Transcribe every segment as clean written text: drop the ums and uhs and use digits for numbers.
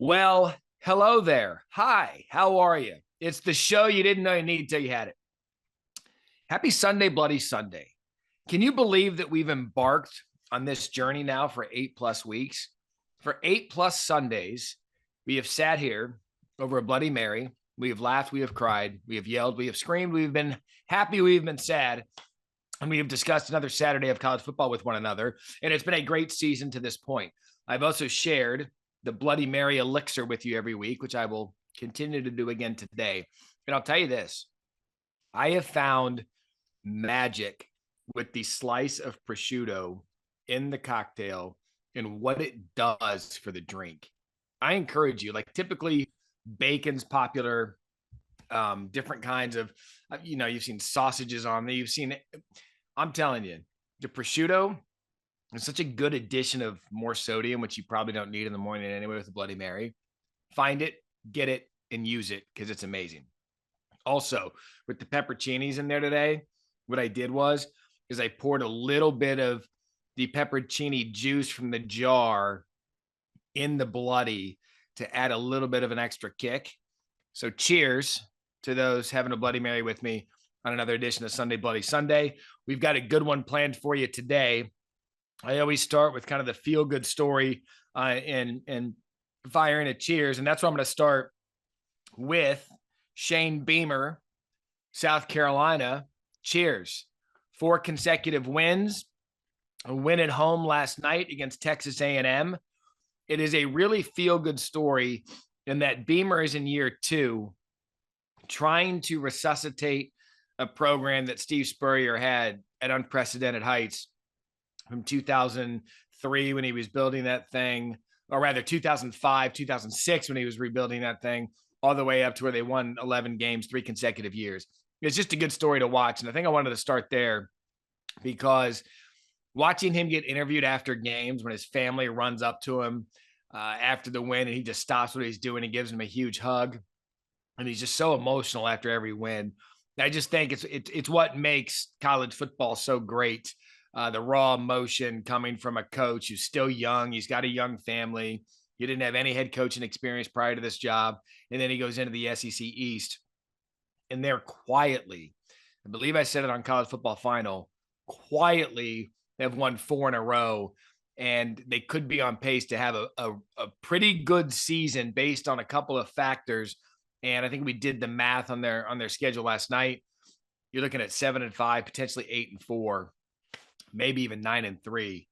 Well, hello there. Hi, how are you? It's the show you didn't know you needed till you had it. Happy Sunday, Bloody Sunday. Can you believe that we've embarked on this journey now for 8+ weeks? For 8+ Sundays, we have sat here over a Bloody Mary. We have laughed, we have cried, we have yelled, we have screamed, we've been happy, we've been sad, and we have discussed another Saturday of college football with one another. And it's been a great season to this point. I've also shared the Bloody Mary elixir with you every week, which I will continue to do again today. And I'll tell you this, I have found magic with the slice of prosciutto in the cocktail and what it does for the drink. I encourage you, like typically bacon's popular, different kinds of, you've seen sausages on there. You've seen, I'm telling you, the prosciutto is such a good addition of more sodium, which you probably don't need in the morning anyway with a Bloody Mary. Find it, get it, and use it because it's amazing. Also, with the pepperoncinis in there today, what I did was is I poured a little bit of the pepperoncini juice from the jar in the bloody to add a little bit of an extra kick. So cheers to those having a Bloody Mary with me on another edition of Sunday Bloody Sunday. We've got a good one planned for you today. I always start with kind of the feel-good story and firing a cheers. And that's where I'm going to start with Shane Beamer, South Carolina. Cheers. 4 consecutive wins, a win at home last night against Texas A&M. It is a really feel-good story in that Beamer is in year 2, trying to resuscitate a program that Steve Spurrier had at unprecedented heights from 2003 when he was building that thing, or rather 2005, 2006 when he was rebuilding that thing, all the way up to where they won 11 games, 3 consecutive years. It's just a good story to watch. And I think I wanted to start there because watching him get interviewed after games when his family runs up to him after the win and he just stops what he's doing and gives him a huge hug. And he's just so emotional after every win. I just think it's what makes college football so great. The raw emotion coming from a coach who's still young. He's got a young family. He didn't have any head coaching experience prior to this job. And then he goes into the SEC East. And they're quietly, I believe I said it on College Football Final, quietly have won 4 in a row. And they could be on pace to have a pretty good season based on a couple of factors. And I think we did the math on their schedule last night. You're looking at 7-5, potentially 8-4, maybe even 9-3.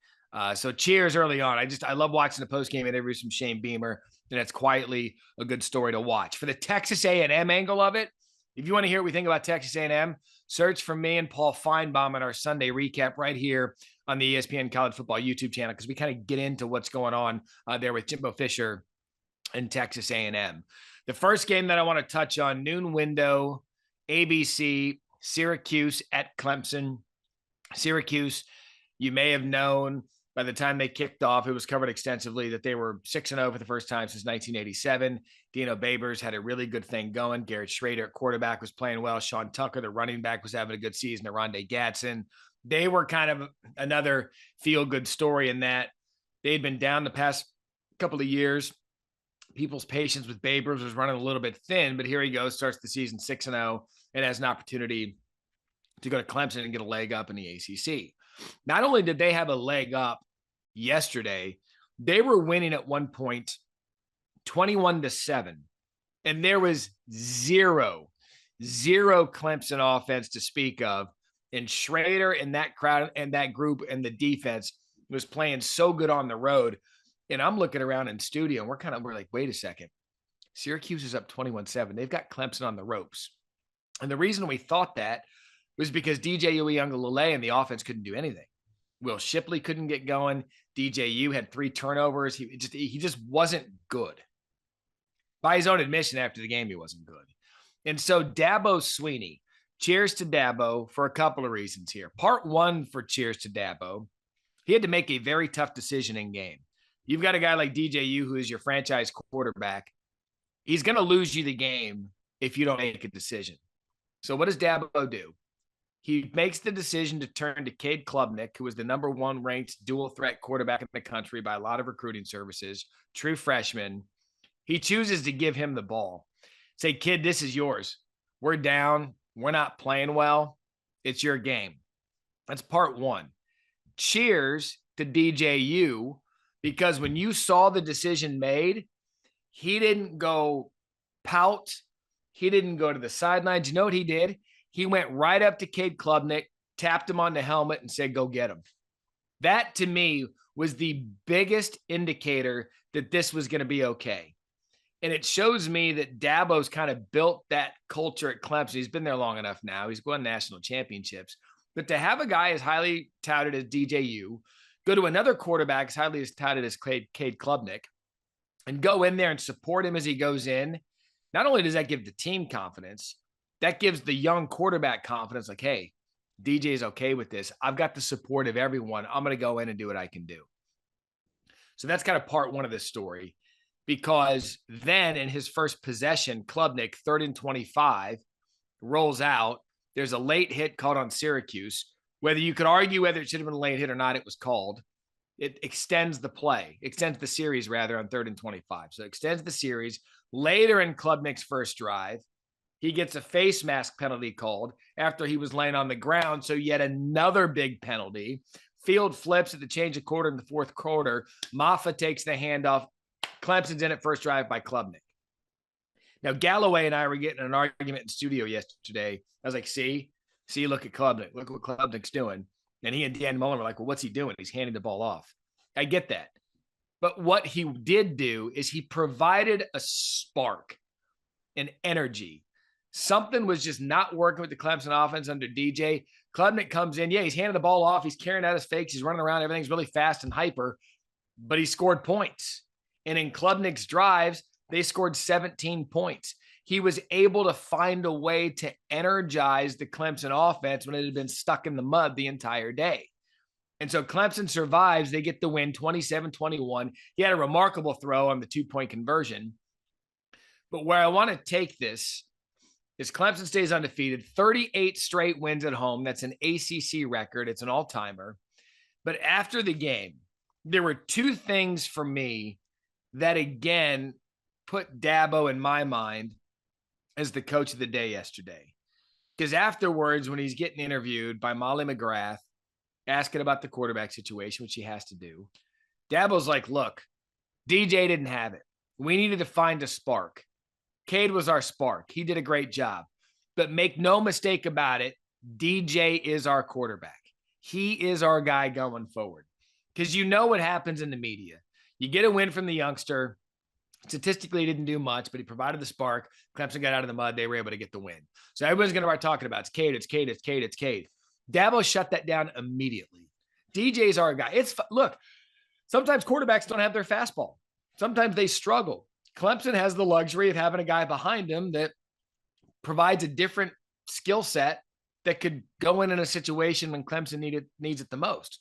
So cheers early on. I love watching the post-game interviews from Shane Beamer, and it's quietly a good story to watch. For the Texas A&M angle of it, if you want to hear what we think about Texas A&M, search for me and Paul Feinbaum in our Sunday recap right here on the ESPN College Football YouTube channel because we kind of get into what's going on there with Jimbo Fisher and Texas A&M. The first game that I want to touch on, noon window, ABC, Syracuse at Clemson. Syracuse, you may have known by the time they kicked off, it was covered extensively that they were 6-0 for the first time since 1987. Dino Babers had a really good thing going. Garrett Schrader at quarterback was playing well. Sean Tucker, the running back, was having a good season. Rondé Gadsden. They were kind of another feel-good story in that they'd been down the past couple of years. People's patience with Babers was running a little bit thin, but here he goes, starts the season 6-0 and has an opportunity to go to Clemson and get a leg up in the ACC. Not only did they have a leg up yesterday, they were winning at one point 21-7. And there was zero Clemson offense to speak of. And Schrader and that crowd and that group and the defense was playing so good on the road. And I'm looking around in studio and we're like, wait a second. Syracuse is up 21-7. They've got Clemson on the ropes. And the reason we thought that was because DJ Uiagalelei and the offense couldn't do anything. Will Shipley couldn't get going. DJU had 3 turnovers. He just wasn't good. By his own admission after the game, he wasn't good. And so Dabo Swinney, cheers to Dabo for a couple of reasons here. Part one for cheers to Dabo, he had to make a very tough decision in game. You've got a guy like DJU who is your franchise quarterback. He's going to lose you the game if you don't make a decision. So what does Dabo do? He makes the decision to turn to Cade Klubnik, who was the number 1 ranked dual threat quarterback in the country by a lot of recruiting services, true freshman, He chooses to give him the ball. Say, kid, this is yours. We're down. We're not playing well. It's your game. That's part one. Cheers to DJU, because when you saw the decision made, he didn't go pout. He didn't go to the sidelines. You know what he did? He went right up to Cade Klubnik, tapped him on the helmet, and said, go get him. That, to me, was the biggest indicator that this was going to be okay. And it shows me that Dabo's kind of built that culture at Clemson. He's been there long enough now. He's won national championships. But to have a guy as highly touted as DJU, go to another quarterback as highly as touted as Cade Klubnik, and go in there and support him as he goes in, not only does that give the team confidence, that gives the young quarterback confidence, like, hey, DJ's okay with this. I've got the support of everyone. I'm going to go in and do what I can do. So that's kind of part one of this story, because then in his first possession, Klubnik, 3rd and 25, rolls out. There's a late hit called on Syracuse. Whether you could argue whether it should have been a late hit or not, it was called. It extends the play, extends the series rather, on 3rd and 25. So it extends the series. Later in Klubnik's first drive, he gets a face mask penalty called after he was laying on the ground. So yet another big penalty. Field flips at the change of quarter in the fourth quarter. Maffa takes the handoff. Clemson's in it first drive by Klubnik. Now, Galloway and I were getting an argument in studio yesterday. I was like, see, look at Klubnik. Look what Klubnik's doing. And he and Dan Mullen were like, well, what's he doing? He's handing the ball off. I get that. But what he did do is he provided a spark, an energy. Something was just not working with the Clemson offense under DJ. Klubnik comes in. Yeah, he's handing the ball off. He's carrying out his fakes. He's running around. Everything's really fast and hyper. But he scored points. And in Klubnik's drives, they scored 17 points. He was able to find a way to energize the Clemson offense when it had been stuck in the mud the entire day. And so Clemson survives. They get the win 27-21. He had a remarkable throw on the 2-point conversion. But where I want to take this is Clemson stays undefeated, 38 straight wins at home. That's an ACC record. It's an all-timer. But after the game, there were two things for me that, again, put Dabo in my mind as the coach of the day yesterday. Because afterwards, when he's getting interviewed by Molly McGrath, asking about the quarterback situation, which he has to do, Dabo's like, look, DJ didn't have it. We needed to find a spark. Cade was our spark. He did a great job. But make no mistake about it, DJ is our quarterback. He is our guy going forward. Because you know what happens in the media. You get a win from the youngster. Statistically, he didn't do much, but he provided the spark. Clemson got out of the mud. They were able to get the win. So everyone's going to start talking about it's Cade, it's Cade, it's Cade, it's Cade. Dabo shut that down immediately. DJ's our guy. Look, sometimes quarterbacks don't have their fastball. Sometimes they struggle. Clemson has the luxury of having a guy behind him that provides a different skill set that could go in a situation when Clemson needs it the most.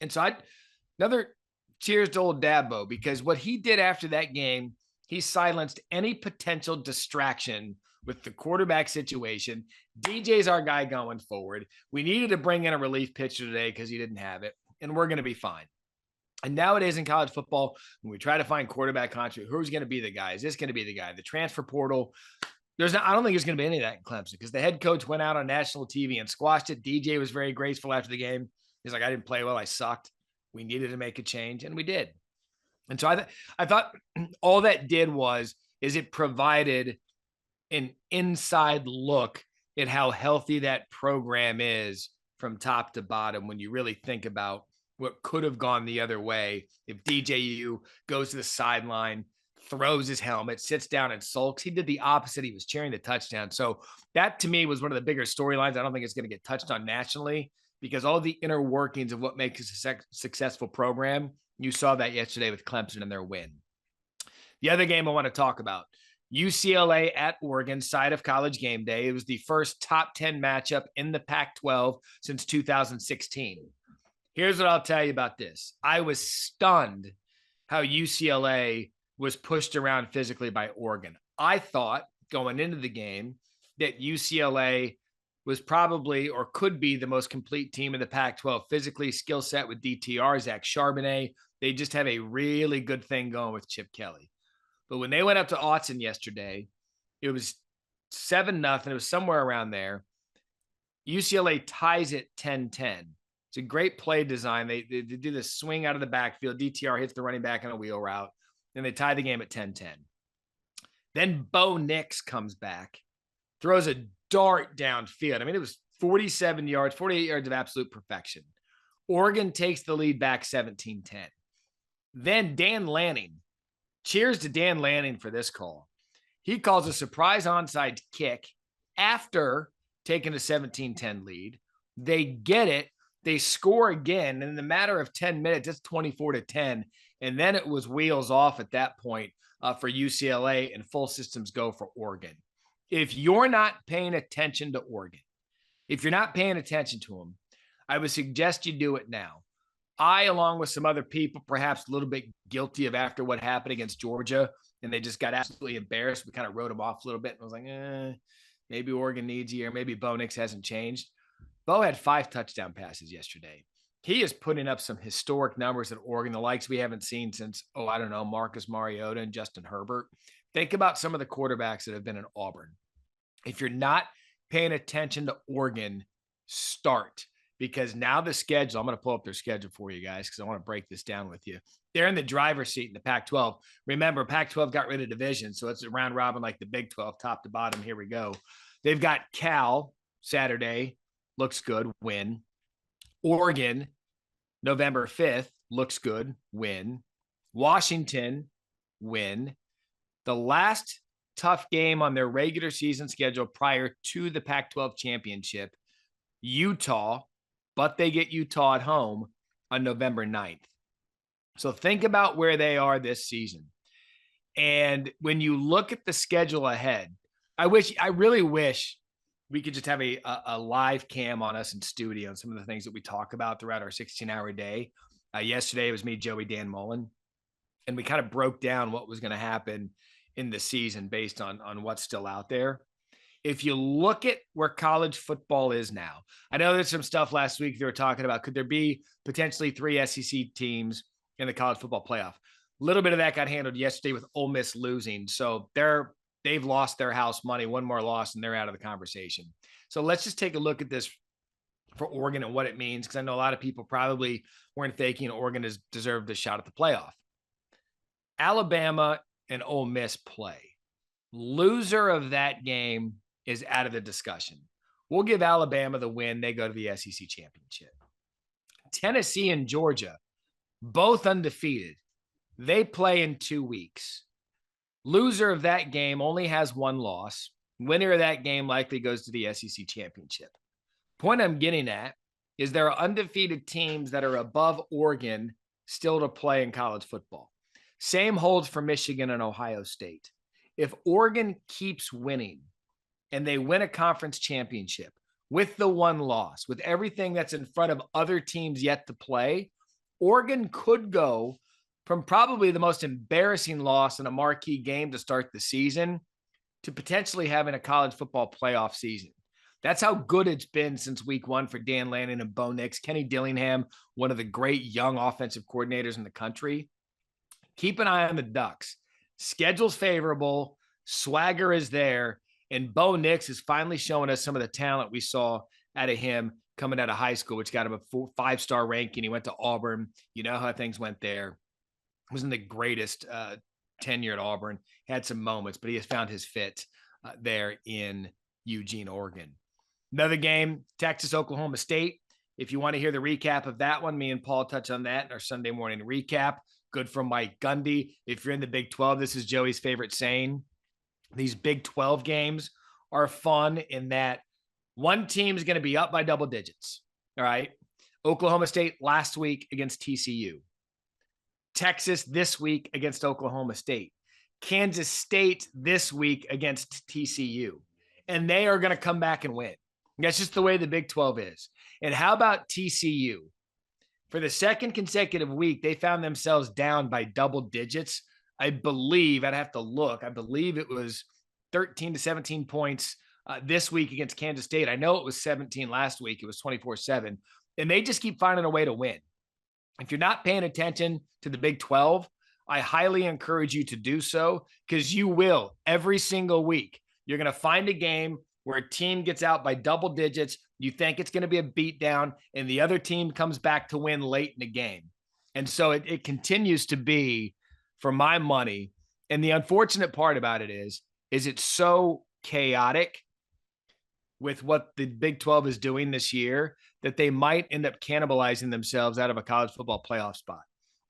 And so another cheers to old Dabo, because what he did after that game, he silenced any potential distraction with the quarterback situation. DJ's our guy going forward. We needed to bring in a relief pitcher today because he didn't have it, and we're going to be fine. And nowadays in college football, when we try to find quarterback contract, who's going to be the guy? Is this going to be the guy? The transfer portal. I don't think there's going to be any of that in Clemson, because the head coach went out on national TV and squashed it. DJ was very graceful after the game. He's like, I didn't play well. I sucked. We needed to make a change, and we did. And so I thought all that did is it provided an inside look at how healthy that program is from top to bottom when you really think about what could have gone the other way if DJU goes to the sideline, throws his helmet, sits down and sulks. He did the opposite. He was cheering the touchdown. So that, to me, was one of the bigger storylines. I don't think it's going to get touched on nationally, because all the inner workings of what makes a successful program, you saw that yesterday with Clemson and their win. The other game I want to talk about, UCLA at Oregon, side of College Game Day. It was the first top 10 matchup in the Pac-12 since 2016. Here's what I'll tell you about this. I was stunned how UCLA was pushed around physically by Oregon. I thought going into the game that UCLA was probably or could be the most complete team in the Pac-12 physically, skill set with DTR, Zach Charbonnet. They just have a really good thing going with Chip Kelly. But when they went up to Autzen yesterday, it was 7-0. It was somewhere around there. UCLA ties it 10-10. It's a great play design. They do this swing out of the backfield. DTR hits the running back on a wheel route, and they tie the game at 10-10. Then Bo Nix comes back, throws a dart downfield. I mean, it was 47 yards, 48 yards of absolute perfection. Oregon takes the lead back 17-10. Then Dan Lanning, cheers to Dan Lanning for this call. He calls a surprise onside kick after taking a 17-10 lead. They get it. They score again. And in the matter of 10 minutes, it's 24-10. And then it was wheels off at that point for UCLA, and full systems go for Oregon. If you're not paying attention to Oregon, if you're not paying attention to them, I would suggest you do it now. I, along with some other people, perhaps a little bit guilty of after what happened against Georgia, and they just got absolutely embarrassed. We kind of wrote them off a little bit. And I was like, maybe Oregon needs you, or maybe Bo Nix hasn't changed. Bo had 5 touchdown passes yesterday. He is putting up some historic numbers at Oregon, the likes we haven't seen since, Marcus Mariota and Justin Herbert. Think about some of the quarterbacks that have been in Auburn. If you're not paying attention to Oregon, start. Because now the schedule, I'm going to pull up their schedule for you guys because I want to break this down with you. They're in the driver's seat in the Pac-12. Remember, Pac-12 got rid of division, so it's a round robin like the Big 12, top to bottom. Here we go. They've got Cal Saturday, looks good, win. Oregon, November 5th, looks good, win. Washington, win. The last tough game on their regular season schedule prior to the Pac-12 championship, Utah, but they get Utah at home on November 9th. So think about where they are this season. And when you look at the schedule ahead, I really wish we could just have a live cam on us in studio and some of the things that we talk about throughout our 16-hour day. Yesterday, it was me, Joey, Dan Mullen, and we kind of broke down what was going to happen in the season based on what's still out there. If you look at where college football is now, I know there's some stuff last week they were talking about. Could there be potentially 3 SEC teams in the college football playoff? A little bit of that got handled yesterday with Ole Miss losing. So they've lost their house money, one more loss, and they're out of the conversation. So let's just take a look at this for Oregon and what it means, because I know a lot of people probably weren't thinking Oregon has deserved a shot at the playoff. Alabama and Ole Miss play. Loser of that game is out of the discussion. We'll give Alabama the win. They go to the SEC championship. Tennessee and Georgia, both undefeated. They play in 2 weeks. Loser of that game only has 1 loss. Winner of that game likely goes to the SEC championship. Point I'm getting at is there are undefeated teams that are above Oregon still to play in college football. Same holds for Michigan and Ohio State. If Oregon keeps winning and they win a conference championship with the 1 loss, with everything that's in front of other teams yet to play, Oregon could go from probably the most embarrassing loss in a marquee game to start the season to potentially having a college football playoff season. That's how good it's been since week 1 for Dan Lanning and Bo Nix. Kenny Dillingham, one of the great young offensive coordinators in the country. Keep an eye on the Ducks. Schedule's favorable. Swagger is there. And Bo Nix is finally showing us some of the talent we saw out of him coming out of high school, which got him a 5-star ranking. He went to Auburn. You know how things went there. Wasn't the greatest tenure at Auburn. Had some moments, but he has found his fit there in Eugene, Oregon. Another game, Texas, Oklahoma State. If you want to hear the recap of that one, me and Paul touch on that in our Sunday morning recap. Good from Mike Gundy. If you're in the Big 12, this is Joey's favorite saying. These Big 12 games are fun in that one team is going to be up by double digits. All right. Oklahoma State last week against TCU. Texas this week against Oklahoma State. Kansas State this week against TCU. And they are going to come back and win. That's just the way the Big 12 is. And how about TCU? For the second consecutive week, they found themselves down by double digits. I believe, I'd have to look, I believe it was 13 to 17 points this week against Kansas State. I know it was 17 last week. It was 24-7. And they just keep finding a way to win. If you're not paying attention to the Big 12, I highly encourage you to do so because you will every single week. You're going to find a game where a team gets out by double digits. You think it's going to be a beatdown, and the other team comes back to win late in the game. And so it continues to be, for my money. And the unfortunate part about it is it's so chaotic with what the Big 12 is doing this year that they might end up cannibalizing themselves out of a college football playoff spot.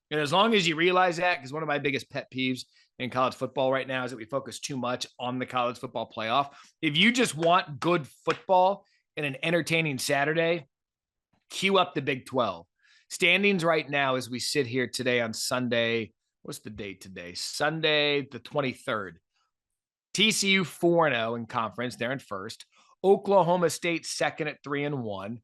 And as long as you realize that, because one of my biggest pet peeves in college football right now is that we focus too much on the college football playoff. If you just want good football and an entertaining Saturday, cue up the Big 12. Standings right now as we sit here today on Sunday. What's the date today? Sunday, the 23rd. TCU 4-0 in conference. They're in first. Oklahoma State second at 3-1.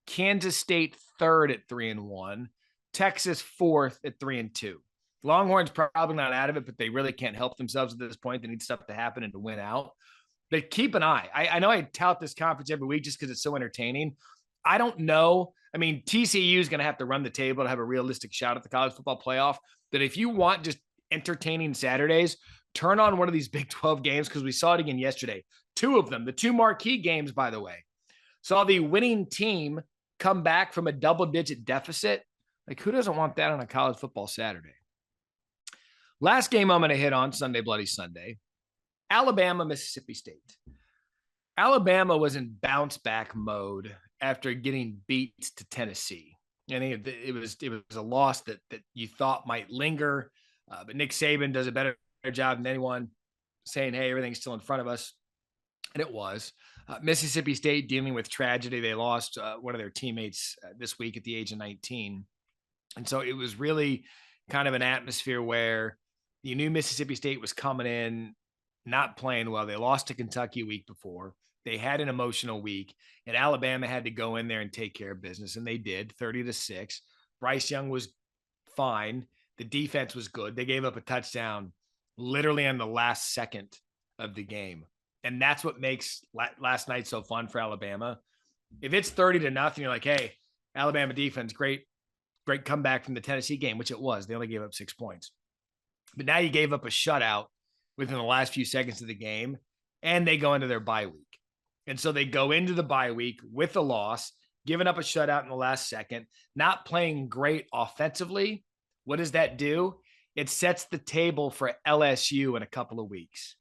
Kansas State third at 3-1. Texas fourth at 3-2. Longhorns probably not out of it, but they really can't help themselves at this point. They need stuff to happen and to win out. But keep an eye. I know I tout this conference every week just because it's so entertaining. I don't know. I mean, TCU is going to have to run the table to have a realistic shot at the college football playoff. But if you want just entertaining Saturdays, turn on one of these Big 12 games because we saw it again yesterday. Two of them, the two marquee games, by the way, saw the winning team come back from a double-digit deficit. Like, who doesn't want that on a college football Saturday? Last game I'm going to hit on Sunday, Bloody Sunday, Alabama, Mississippi State. Alabama was in bounce back mode after getting beat to Tennessee. And it was a loss that you thought might linger, but Nick Saban does a better job than anyone saying, hey, everything's still in front of us. And it was. Mississippi State dealing with tragedy. They lost one of their teammates this week at the age of 19. And so it was really kind of an atmosphere where you knew Mississippi State was coming in, not playing well. They lost to Kentucky a week before. They had an emotional week, and Alabama had to go in there and take care of business, and they did, 30-6. Bryce Young was fine. The defense was good. They gave up a touchdown literally on the last second of the game. And that's what makes last night so fun for Alabama. If it's 30-0, you're like, hey, Alabama defense, great comeback from the Tennessee game, which it was. They only gave up 6 points. But now you gave up a shutout within the last few seconds of the game, and they go into their bye week. And so they go into the bye week with a loss, giving up a shutout in the last second, not playing great offensively. What does that do? It sets the table for LSU in a couple of weeks.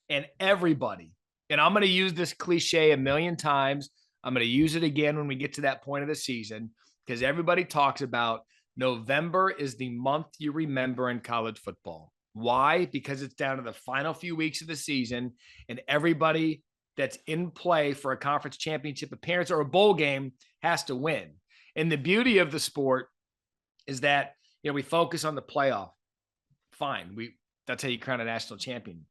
And everybody, and I'm going to use this cliche a million times. I'm going to use it again when we get to that point of the season, because everybody talks about November is the month you remember in college football. Why? Because it's down to the final few weeks of the season, and everybody that's in play for a conference championship appearance or a bowl game has to win. And the beauty of the sport is that, we focus on the playoff. Fine. That's how you crown a national champion.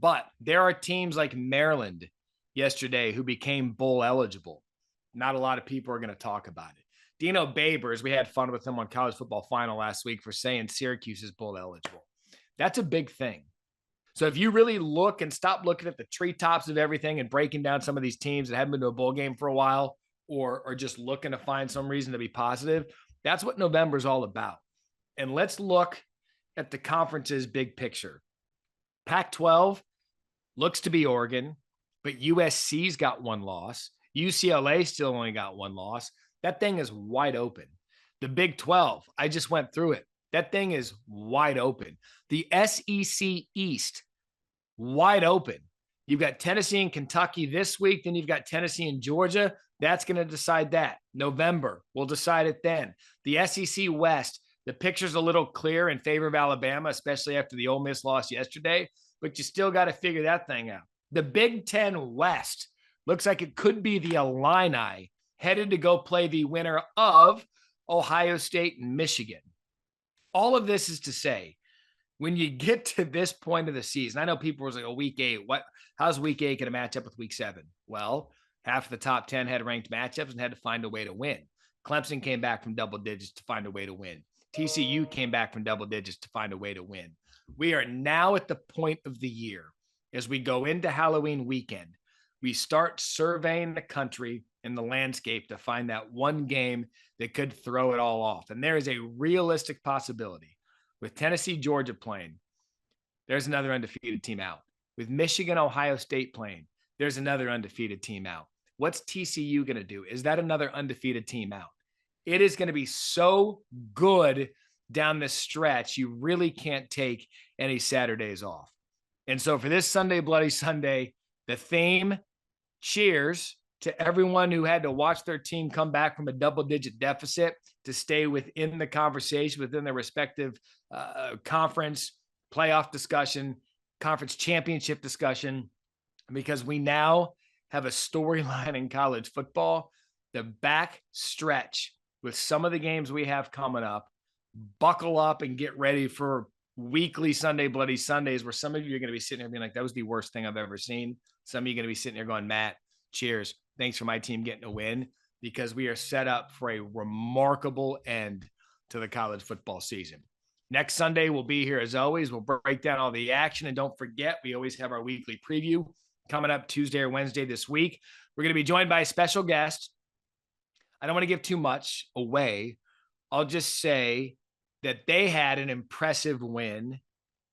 But there are teams like Maryland yesterday who became bowl eligible. Not a lot of people are going to talk about it. Dino Babers, we had fun with him on College Football Final last week for saying Syracuse is bowl eligible. That's a big thing. So if you really look and stop looking at the treetops of everything and breaking down some of these teams that haven't been to a bowl game for a while, or just looking to find some reason to be positive, that's what November is all about. And let's look at the conference's big picture. Pac-12 looks to be Oregon, but USC's got one loss. UCLA still only got one loss. That thing is wide open. The Big 12, I just went through it. That thing is wide open. The SEC East, wide open. You've got Tennessee and Kentucky this week. Then you've got Tennessee and Georgia. That's going to decide that. November, we'll decide it then. The SEC West, the picture's a little clear in favor of Alabama, especially after the Ole Miss loss yesterday, but you still got to figure that thing out. The Big Ten West looks like it could be the Illini headed to go play the winner of Ohio State and Michigan. All of this is to say, when you get to this point of the season, I know people were like, week 8, how's week 8 going to match up with week 7? Well, half of the top 10 had ranked matchups and had to find a way to win. Clemson came back from double digits to find a way to win. TCU came back from double digits to find a way to win. We are now at the point of the year as we go into Halloween weekend. We start surveying the country and the landscape to find that one game that could throw it all off. And there is a realistic possibility With Tennessee, Georgia playing, there's another undefeated team out. With Michigan, Ohio State playing, there's another undefeated team out. What's TCU going to do? Is that another undefeated team out? It is going to be so good down this stretch. You really can't take any Saturdays off. And so for this Sunday, Bloody Sunday, the theme, cheers to everyone who had to watch their team come back from a double-digit deficit to stay within the conversation, within their respective conference playoff discussion, conference championship discussion, because we now have a storyline in college football. The back stretch with some of the games we have coming up, buckle up and get ready for weekly Sunday Bloody Sundays, where some of you are going to be sitting here being like, that was the worst thing I've ever seen. Some of you are going to be sitting here going, Matt, cheers. Thanks for my team getting a win, because we are set up for a remarkable end to the college football season. Next Sunday, we'll be here as always. We'll break down all the action. And don't forget, we always have our weekly preview coming up Tuesday or Wednesday this week. We're going to be joined by a special guest. I don't want to give too much away. I'll just say that they had an impressive win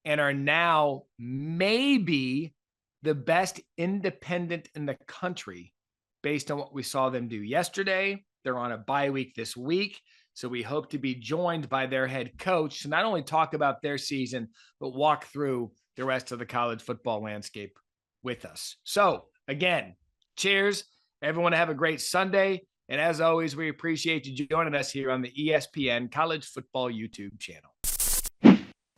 and are now maybe the best independent in the country based on what we saw them do yesterday. They're on a bye week this week, so we hope to be joined by their head coach to not only talk about their season, but walk through the rest of the college football landscape with us. So again, cheers. Everyone have a great Sunday. And as always, we appreciate you joining us here on the ESPN College Football YouTube channel.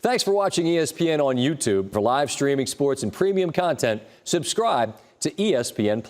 Thanks for watching ESPN on YouTube. For live streaming sports and premium content, subscribe to ESPN+.